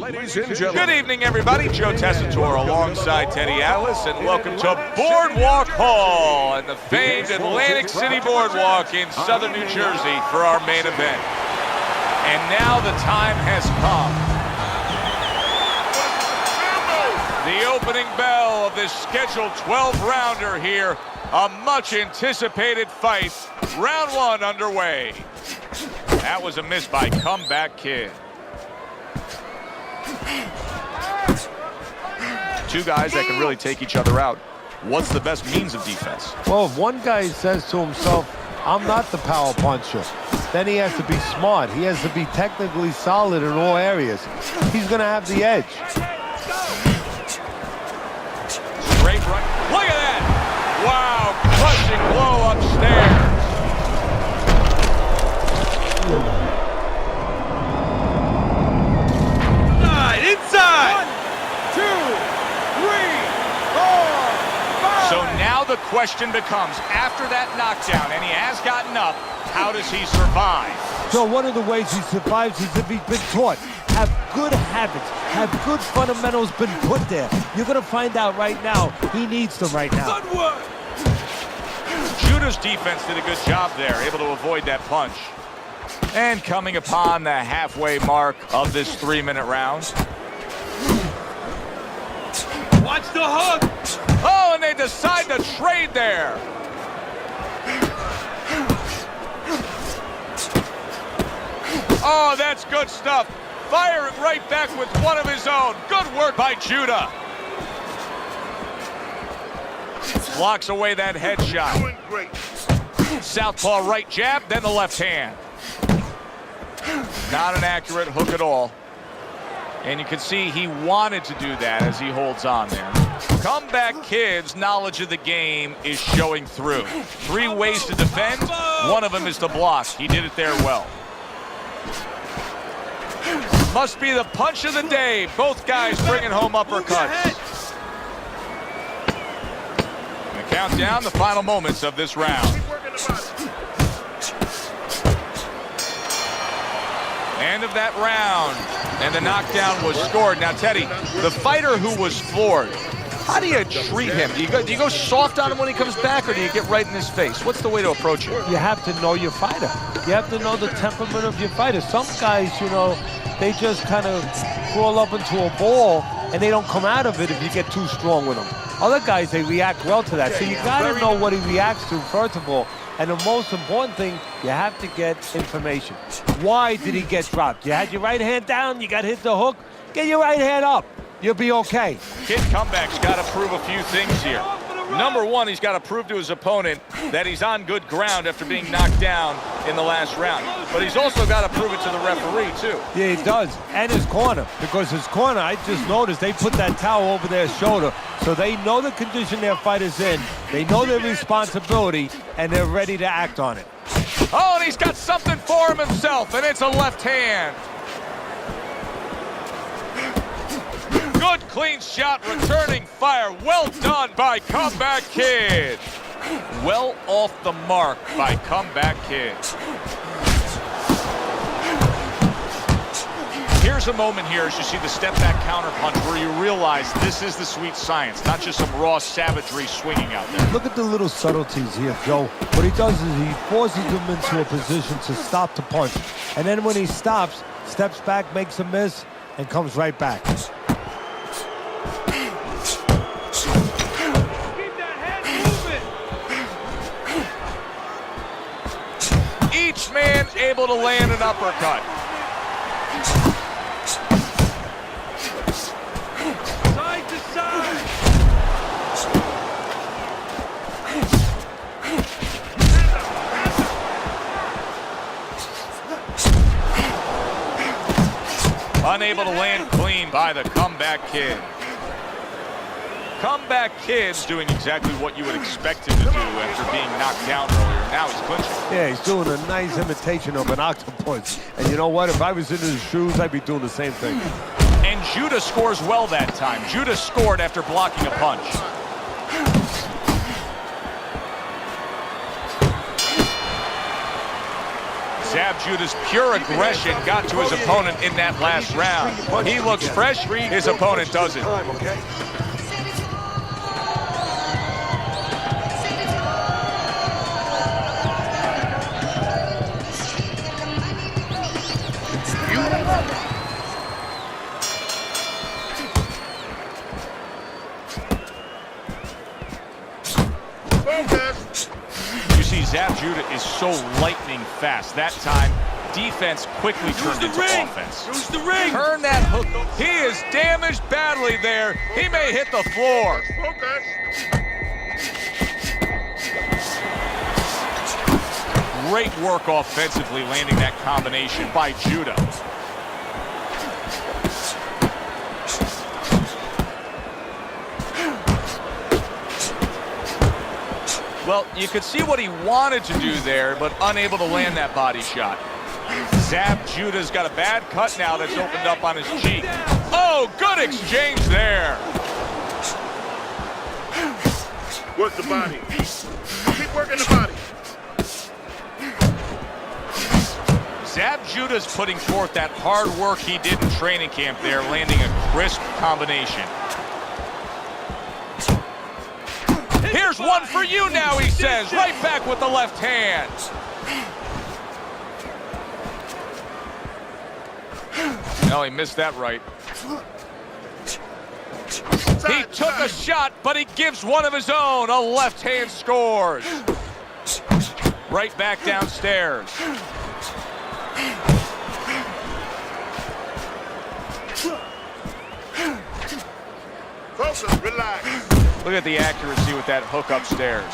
Ladies and gentlemen. Good evening, everybody. Joe Tessitore alongside Teddy Atlas, and welcome to Boardwalk Hall and the famed Atlantic City Boardwalk in southern New Jersey for our main event. And now the time has come. The opening bell of this scheduled 12-rounder here. A much-anticipated fight. Round one underway. That was a miss by Comeback Kid. Two guys that can really take each other out. What's the best means of defense? Well, if one guy says to himself, I'm not the power puncher, then he has to be smart. He has to be technically solid in all areas. He's going to have the edge. Straight right. Look at that! Wow, crushing blow upstairs. Inside! 1, 2, 3, 4, 5. So now the question becomes, after that knockdown, and he has gotten up, how does he survive? So one of the ways he survives is if he's been taught. Have good habits, have good fundamentals been put there. You're going to find out right now, he needs them right now. Good work! Judah's defense did a good job there, able to avoid that punch. And coming upon the halfway mark of this 3-minute round. Watch the hook! Oh, and they decide to trade there. Oh, that's good stuff. Firing right back with one of his own. Good work by Judah. Blocks away that headshot. Southpaw right jab, then the left hand. Not an accurate hook at all. And you can see he wanted to do that as he holds on there. Comeback Kid's knowledge of the game is showing through. 3 ways to defend. One of them is to block. He did it there well. Must be the punch of the day. Both guys bringing home uppercuts. And count down the final moments of this round. End of that round, and the knockdown was scored. Now, Teddy, the fighter who was floored, how do you treat him? Do you go soft on him when he comes back, or do you get right in his face? What's the way to approach him? You have to know your fighter. You have to know the temperament of your fighter. Some guys, you know, they just kind of crawl up into a ball, and they don't come out of it if you get too strong with them. Other guys, they react well to that. So you got to know what he reacts to, first of all. And the most important thing, you have to get information. Why did he get dropped? You had your right hand down, you got hit the hook, get your right hand up. You'll be okay. Kid Comeback's got to prove a few things here. Number one, he's got to prove to his opponent that he's on good ground after being knocked down in the last round. But he's also got to prove it to the referee, too. Yeah, he does. And his corner. Because his corner, I just noticed, they put that towel over their shoulder. So they know the condition their fighter's in. They know their responsibility, and they're ready to act on it. Oh, and he's got something for him himself, and it's a left hand. Good clean shot, returning fire. Well done by Comeback Kid. Well off the mark by Comeback Kid. Here's a moment here as you see the step back counter punch where you realize this is the sweet science, not just some raw savagery swinging out there. Look at the little subtleties here, Joe. What he does is he forces him into a position to stop the punch. And then when he stops, steps back, makes a miss, and comes right back. Each man able to land an uppercut. Side to side. Unable to land clean by the Comeback Kid. Comeback Kid's doing exactly what you would expect him to do after being knocked down earlier. Now he's clinching. Yeah, he's doing a nice imitation of an octopus. And you know what? If I was in his shoes, I'd be doing the same thing. And Judah scores well that time. Judah scored after blocking a punch. Zab Judah's pure aggression got to his opponent in that last round. He looks fresh, his opponent doesn't. You see, Zab Judah is so lightning fast. That time, defense quickly turned into offense. Use the ring. Turn that hook. He is damaged badly there. He may hit the floor. Great work offensively, landing that combination by Judah. Well, you could see what he wanted to do there, but unable to land that body shot. Zab Judah's got a bad cut now that's opened up on his cheek. Oh, good exchange there. Work the body. Keep working the body. Zab Judah's putting forth that hard work he did in training camp there, landing a crisp combination. Here's one for you now, he says, right back with the left hand. No, he missed that right. He took a shot, but he gives one of his own. A left hand scores. Right back downstairs. Focus, relax. Look at the accuracy with that hook upstairs.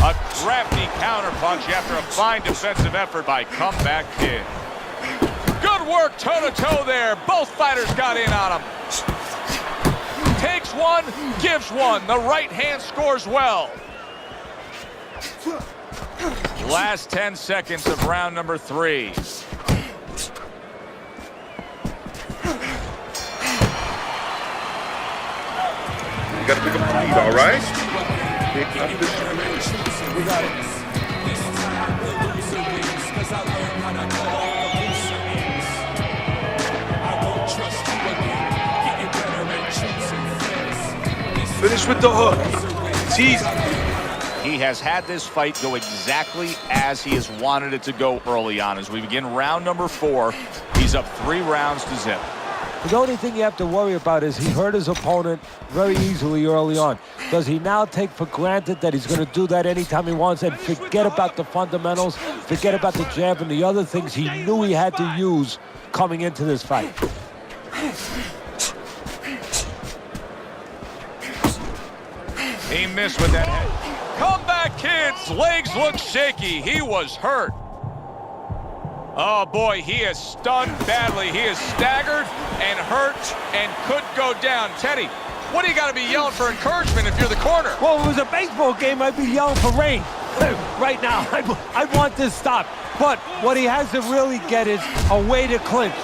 A crafty counterpunch after a fine defensive effort by Comeback Kid. Good work toe-to-toe there. Both fighters got in on him. Takes one, gives one. The right hand scores well. Last 10 seconds of round number 3. You gotta pick up the lead, all right? We got it. Finish with the hook. It's easy. He has had this fight go exactly as he has wanted it to go early on. As we begin round number 4, he's up 3 rounds to zip. The only thing you have to worry about is he hurt his opponent very easily early on. Does he now take for granted that he's going to do that anytime he wants and forget about the fundamentals, forget about the jab and the other things he knew he had to use coming into this fight? He missed with that head. Comeback Kid's legs look shaky. He was hurt. Oh boy, he is stunned badly. He is staggered and hurt and could go down. Teddy, what do you got to be yelling for encouragement if you're the corner? Well, if it was a baseball game, I'd be yelling for rain. Right now, I want this stopped. But what he has to really get is a way to clinch.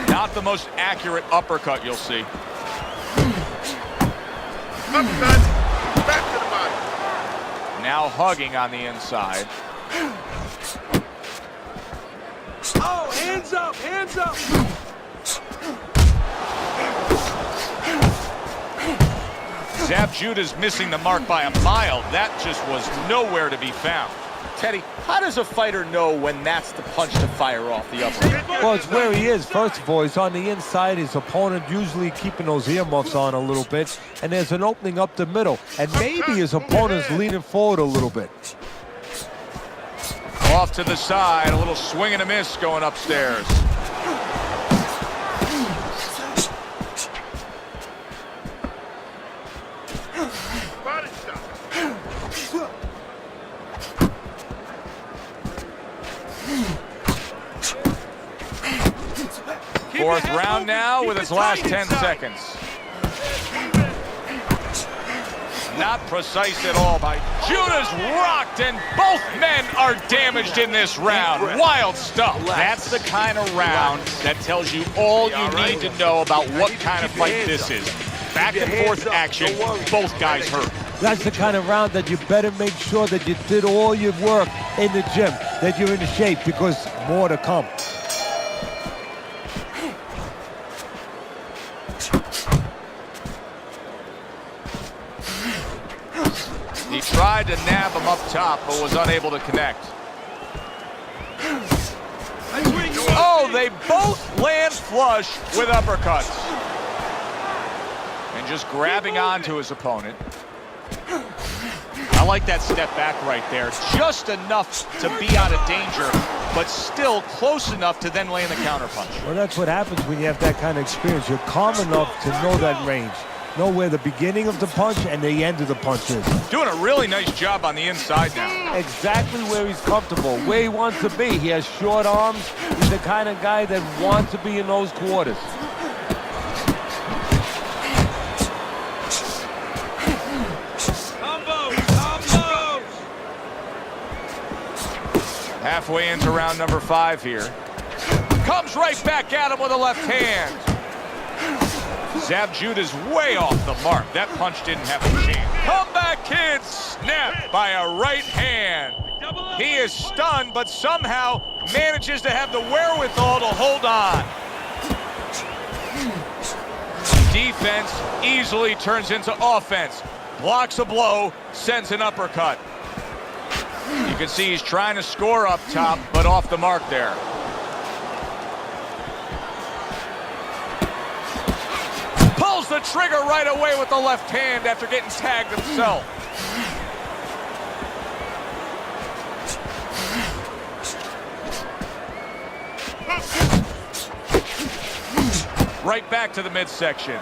Not the most accurate uppercut you'll see. Uppercut. Back to the body. Now hugging on the inside. Oh, hands up, hands up. Zab Judah's missing the mark by a mile. That just was nowhere to be found. Teddy, how does a fighter know when that's the punch to fire off the uppercut? Well, it's where he is. First of all, he's on the inside. His opponent usually keeping those earmuffs on a little bit. And there's an opening up the middle. And maybe his opponent's leaning forward a little bit. Off to the side, a little swing and a miss going upstairs. Body shot. Fourth round now with his last 10 seconds. Not precise at all by Judah's rocked, and both men are damaged in this round. Wild stuff. That's the kind of round that tells you all you need to know about what kind of fight this is. Back and forth action, both guys hurt. That's the kind of round that you better make sure that you did all your work in the gym, that you're in shape, because more to come. He tried to nab him up top, but was unable to connect. Oh, they both land flush with uppercuts. And just grabbing onto his opponent. I like that step back right there. Just enough to be out of danger, but still close enough to then land the counterpunch. Well, that's what happens when you have that kind of experience. You're calm enough to know that range. Know where the beginning of the punch and the end of the punch is. Doing a really nice job on the inside now. Exactly where he's comfortable, where he wants to be. He has short arms. He's the kind of guy that wants to be in those quarters. Halfway into round number 5 here. Comes right back at him with a left hand. Zab Judah's way off the mark. That punch didn't have a chance. Comeback Kid snapped by a right hand. He is stunned, but somehow manages to have the wherewithal to hold on. Defense easily turns into offense. Blocks a blow, sends an uppercut. You can see he's trying to score up top, but off the mark there. Pulls the trigger right away with the left hand after getting tagged himself. Right back to the midsection.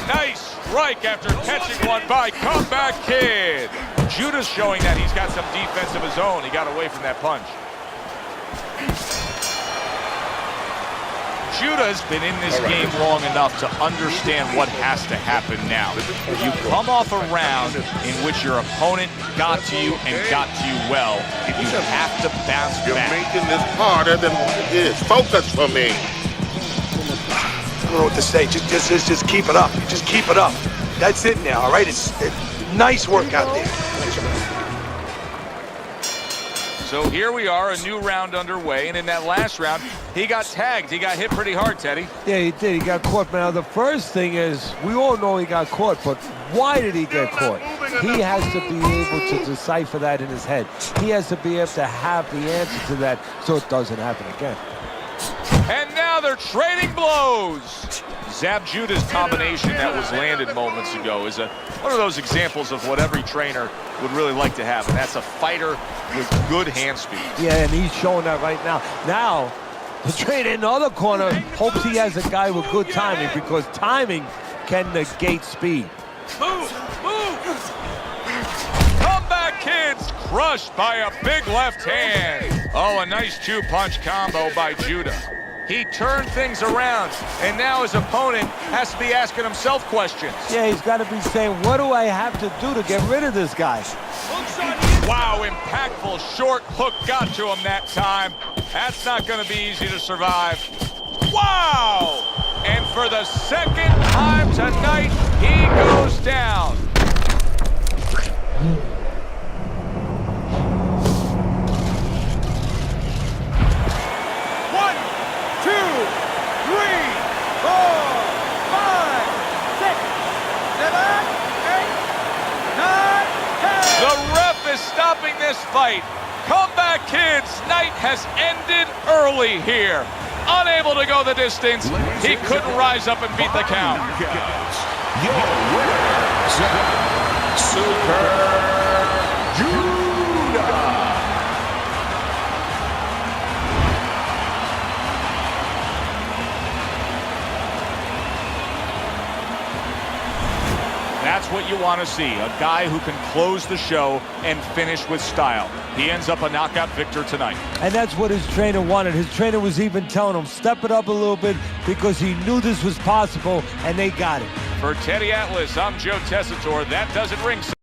Nice strike after catching one by Comeback Kid. Judah's showing that he's got some defense of his own. He got away from that punch. Judah's been in this game long enough to understand what has to happen now. You come off a round in which your opponent got to you and got to you well. You have to bounce You're back. making this harder than what it is. Focus for me. I don't know what to say. Just keep it up. Just keep it up. That's it now, all right? It's nice work out there. So here we are, a new round underway, and in that last round, he got tagged. He got hit pretty hard, Teddy. Yeah, he did. He got caught. Now, the first thing is, we all know he got caught, but why did he get caught? He has to be able to decipher that in his head. He has to be able to have the answer to that so it doesn't happen again. And now they're trading blows. Zab Judah's combination that was landed moments ago is one of those examples of what every trainer would really like to have, and that's a fighter with good hand speed. Yeah, and he's showing that right now. Now, the trainer in the other corner hopes he has a guy with good timing, because timing can negate speed. Move! Comeback Kid's crushed by a big left hand. Oh, a nice two-punch combo by Judah. He turned things around, and now his opponent has to be asking himself questions. Yeah, he's got to be saying, what do I have to do to get rid of this guy? Wow, impactful short hook got to him that time. That's not going to be easy to survive. Wow! And for the second time tonight, he goes down. Stopping this fight. Comeback Kid's night has ended early here. Unable to go the distance, he couldn't rise up and beat the count. Your winner, Super Judah. That's what you want to see, a guy who can close the show and finish with style. He ends up a knockout victor tonight. And that's what his trainer wanted. His trainer was even telling him, step it up a little bit, because he knew this was possible, and they got it. For Teddy Atlas, I'm Joe Tessitore. That does it ringside.